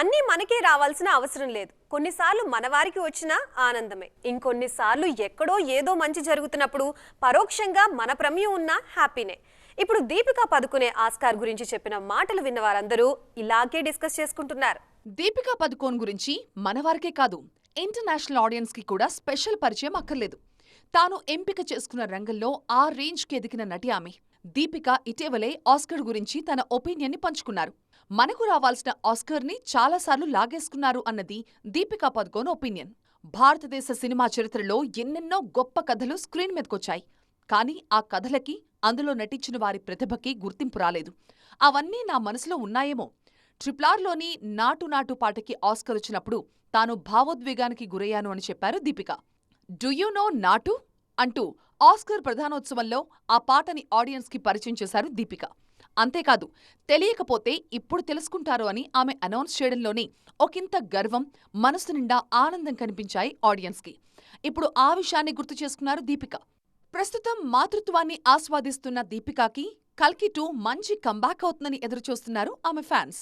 అన్నీ మనకే రావాల్సిన అవసరం లేదు. కొన్నిసార్లు మన వారికి వచ్చిన ఆనందమే. ఇంకొన్నిసార్లు ఎక్కడో ఏదో మంచి జరుగుతున్నప్పుడు పరోక్షంగా మన ప్రమేయం ఉన్న హ్యాపీనే. ఇప్పుడు దీపికా పదుకునే ఆస్కార్ గురించి చెప్పిన మాటలు విన్న వారందరూ ఇలాగే డిస్కస్ చేసుకుంటున్నారు. దీపికా పదుకోన్ గురించి మనవారికే కాదు, ఇంటర్నేషనల్ ఆడియన్స్ కి కూడా స్పెషల్ పరిచయం అక్కర్లేదు. తాను ఎంపిక చేసుకున్న రంగంలో ఆ రేంజ్ కి ఎదిగిన నటి ఆమె. దీపిక ఇటీవలే ఆస్కర్ గురించి తన ఒపీనియన్ ని పంచుకున్నారు. మనకు రావాల్సిన ఆస్కర్ ని చాలాసార్లు లాగేసుకున్నారు అన్నది దీపికా పదుకోన్ ఒపీనియన్. భారతదేశ సినిమా చరిత్రలో ఎన్నెన్నో గొప్ప కథలు స్క్రీన్ మీదకొచ్చాయి. కానీ ఆ కథలకి, అందులో నటించిన వారి ప్రతిభకి గుర్తింపు రాలేదు. అవన్నీ నా మనసులో ఉన్నాయేమో. ట్రిపుల్ ఆర్లోని నాటు నాటు పాటకి ఆస్కర్ వచ్చినప్పుడు తాను భావోద్వేగానికి గురయ్యాను అని చెప్పారు దీపిక. డు యూ నో నాటు అంటూ ఆస్కర్ ప్రధానోత్సవంలో ఆ పాటని ఆడియన్స్ కి పరిచయం చేశారు దీపిక. అంతేకాదు, తెలియకపోతే ఇప్పుడు తెలుసుకుంటారు అని ఆమె అనౌన్స్ చేయడంలోనే ఒకంత గర్వం, మనసు నిండా ఆనందం కనిపించాయి ఆడియన్స్ కి. ఇప్పుడు ఆ విషయాన్ని గుర్తు చేసుకున్నారు దీపిక. ప్రస్తుతం మాతృత్వాన్ని ఆస్వాదిస్తున్న దీపికాకి కల్కి 2 మంచి కంబ్యాక్ అవుతుందని ఎదురుచూస్తున్నారు ఆమె ఫ్యాన్స్.